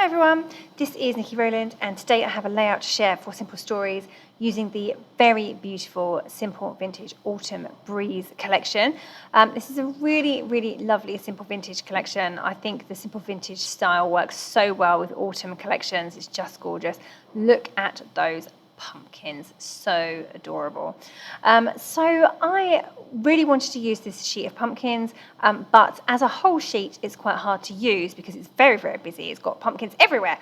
Hi everyone, this is Nikki Rowland and today I have a layout to share for Simple Stories using the very beautiful Simple Vintage Autumn Breeze collection. This is a really lovely Simple Vintage collection. I think the Simple Vintage style works so well with autumn collections. It's just gorgeous. Look at those pumpkins, so adorable. So I really wanted to use this sheet of pumpkins, but as a whole sheet it's quite hard to use because it's very busy. It's got pumpkins everywhere.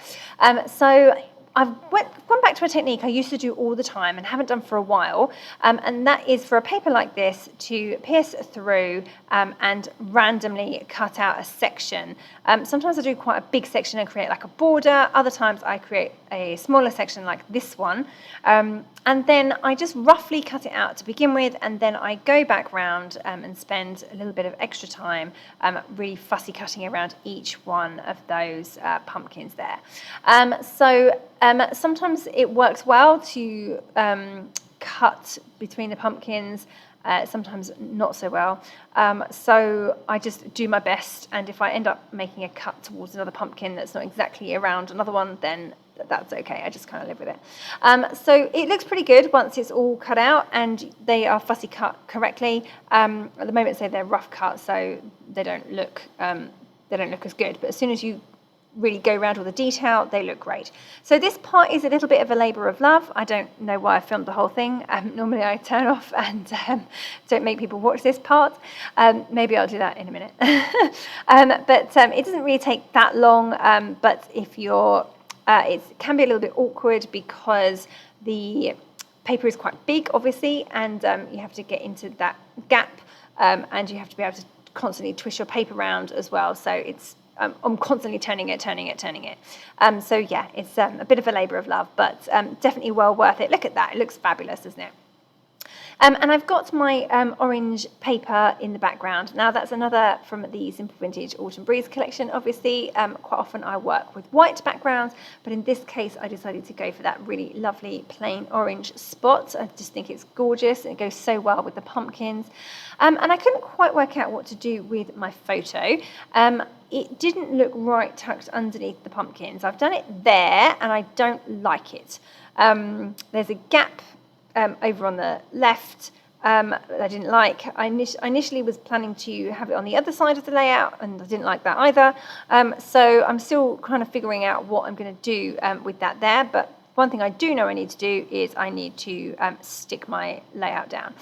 So I've gone back to a technique I used to do all the time and haven't done for a while, and that is for a paper like this to pierce through and randomly cut out a section. Sometimes I do quite a big section and create like a border. Other times I create a smaller section like this one, and then I just roughly cut it out to begin with, and then I go back round and spend a little bit of extra time really fussy cutting around each one of those pumpkins there. Sometimes it works well to cut between the pumpkins, sometimes not so well. So I just do my best, and if I end up making a cut towards another pumpkin that's not exactly around another one, then that's okay. I just kind of live with it. So it looks pretty good once it's all cut out and they are fussy cut correctly. At the moment, say they're rough cut, so they don't look as good. But as soon as you really go around all the detail, they look great. So this part is a little bit of a labour of love. I don't know why I filmed the whole thing. Normally I turn off and don't make people watch this part. Maybe I'll do that in a minute. But it doesn't really take that long, but if you're it can be a little bit awkward because the paper is quite big, obviously, and you have to get into that gap, and you have to be able to constantly twist your paper around as well. So it's I'm constantly turning it. So yeah, it's a bit of a labour of love, but definitely well worth it. Look at that. It looks fabulous, doesn't it? And I've got my orange paper in the background. Now that's another from the Simple Vintage Autumn Breeze collection, obviously. Quite often I work with white backgrounds, but in this case I decided to go for that really lovely plain orange spot. I just think it's gorgeous and it goes so well with the pumpkins. And I couldn't quite work out what to do with my photo. It didn't look right tucked underneath the pumpkins. I've done it there and I don't like it. There's a gap over on the left that I didn't like. I initially was planning to have it on the other side of the layout, and I didn't like that either. So I'm still kind of figuring out what I'm going to do with that there. But one thing I do know I need to do is I need to stick my layout down,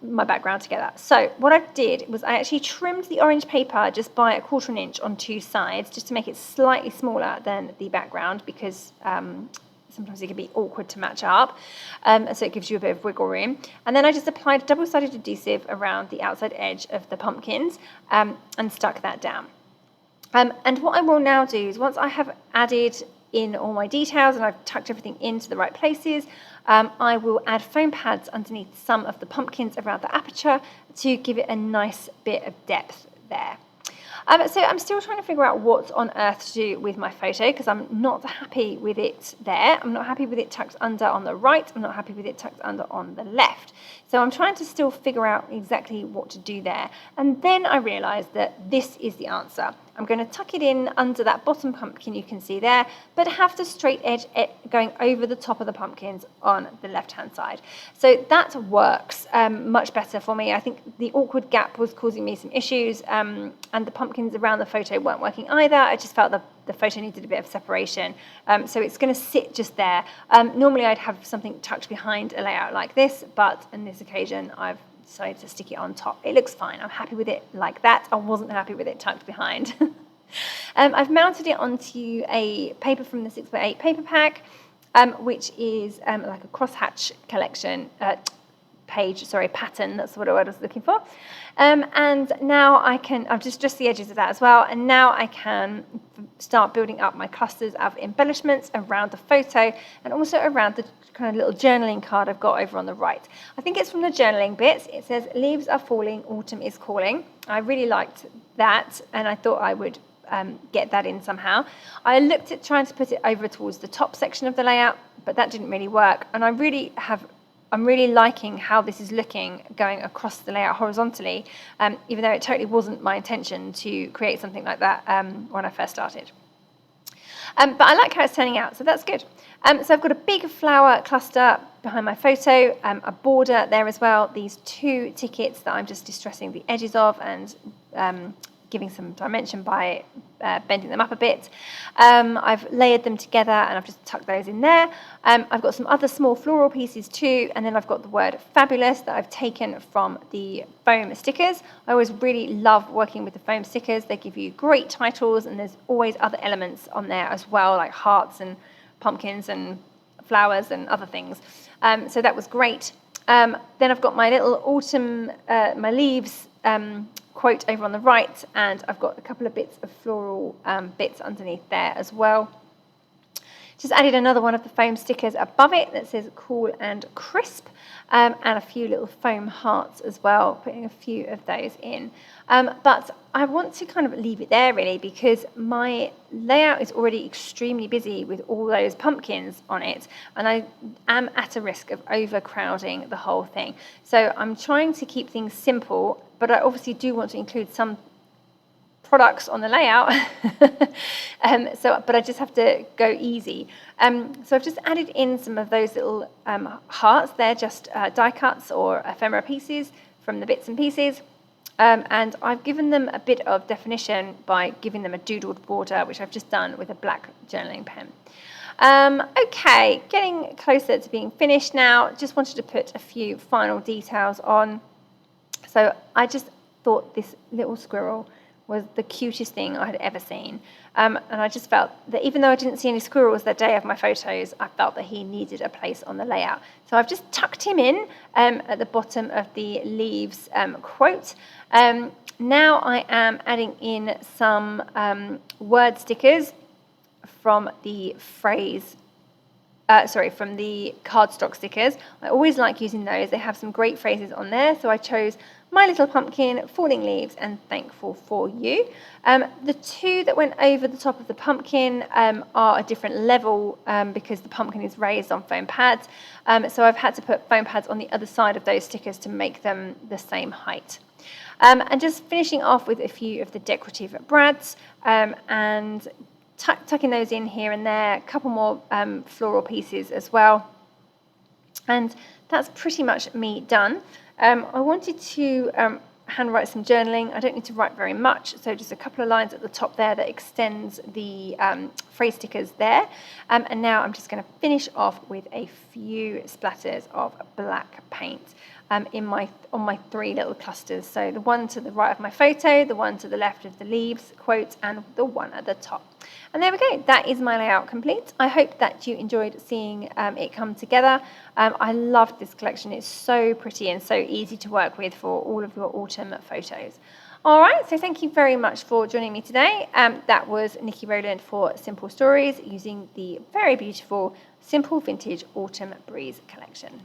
my background together. So what I did was I actually trimmed the orange paper just by 1/4 inch on two sides, just to make it slightly smaller than the background, because sometimes it can be awkward to match up, so it gives you a bit of wiggle room. And then I just applied double-sided adhesive around the outside edge of the pumpkins and stuck that down. And what I will now do is, once I have added in all my details and I've tucked everything into the right places, I will add foam pads underneath some of the pumpkins around the aperture to give it a nice bit of depth there. So I'm still trying to figure out what on earth to do with my photo, because I'm not happy with it there. I'm not happy with it tucked under on the right. I'm not happy with it tucked under on the left. So I'm trying to still figure out exactly what to do there. And then I realised that this is the answer. I'm going to tuck it in under that bottom pumpkin you can see there, but have the straight edge going over the top of the pumpkins on the left-hand side. So that works much better for me. I think the awkward gap was causing me some issues, and the pumpkins around the photo weren't working either. I just felt the photo needed a bit of separation. So it's going to sit just there. Normally I'd have something tucked behind a layout like this, but on this occasion I've decided to stick it on top. It looks fine. I'm happy with it like that. I wasn't happy with it tucked behind. I've mounted it onto a paper from the 6x8 paper pack, which is like a crosshatch collection pattern. That's what I was looking for. And now I've just the edges of that as well. And now I can start building up my clusters of embellishments around the photo and also around the kind of little journaling card I've got over on the right. I think it's from the journaling bits. It says, "Leaves are falling, autumn is calling." I really liked that, and I thought I would get that in somehow. I looked at trying to put it over towards the top section of the layout, but that didn't really work. And I'm really liking how this is looking going across the layout horizontally, even though it totally wasn't my intention to create something like that when I first started. But I like how it's turning out, so that's good. So I've got a big flower cluster behind my photo, a border there as well, these 2 tickets that I'm just distressing the edges of and giving some dimension by bending them up a bit. I've layered them together and I've just tucked those in there. I've got some other small floral pieces too, and then I've got the word fabulous that I've taken from the foam stickers. I always really love working with the foam stickers. They give you great titles, and there's always other elements on there as well, like hearts and pumpkins and flowers and other things. So that was great. Then I've got my little autumn, my leaves quote over on the right, and I've got a couple of bits of floral bits underneath there as well. Just added another one of the foam stickers above it that says cool and crisp, and a few little foam hearts as well, putting a few of those in. But I want to kind of leave it there really, because my layout is already extremely busy with all those pumpkins on it, and I am at a risk of overcrowding the whole thing. So I'm trying to keep things simple, but I obviously do want to include some products on the layout. But I just have to go easy. So I've just added in some of those little hearts. They're just die cuts or ephemera pieces from the bits and pieces. And I've given them a bit of definition by giving them a doodled border, which I've just done with a black journaling pen. Okay, getting closer to being finished now. Just wanted to put a few final details on. So I just thought this little squirrel was the cutest thing I had ever seen. And I just felt that even though I didn't see any squirrels that day of my photos, I felt that he needed a place on the layout. So I've just tucked him in at the bottom of the leaves quote. Now I am adding in some word stickers from the from the cardstock stickers. I always like using those. They have some great phrases on there. So I chose My Little Pumpkin, Falling Leaves, and Thankful for You. The 2 that went over the top of the pumpkin are a different level because the pumpkin is raised on foam pads. So I've had to put foam pads on the other side of those stickers to make them the same height. And just finishing off with a few of the decorative brads and tucking those in here and there, a couple more floral pieces as well. And that's pretty much me done. I wanted to handwrite some journaling. I don't need to write very much, so just a couple of lines at the top there that extends the phrase stickers there. And now I'm just going to finish off with a few splatters of black paint on my 3 little clusters. So the one to the right of my photo, the one to the left of the leaves quote, and the one at the top. And there we go. That is my layout complete. I hope that you enjoyed seeing it come together. I loved this collection. It's so pretty and so easy to work with for all of your autumn photos. All right, so thank you very much for joining me today. That was Nikki Rowland for Simple Stories using the very beautiful Simple Vintage Autumn Breeze collection.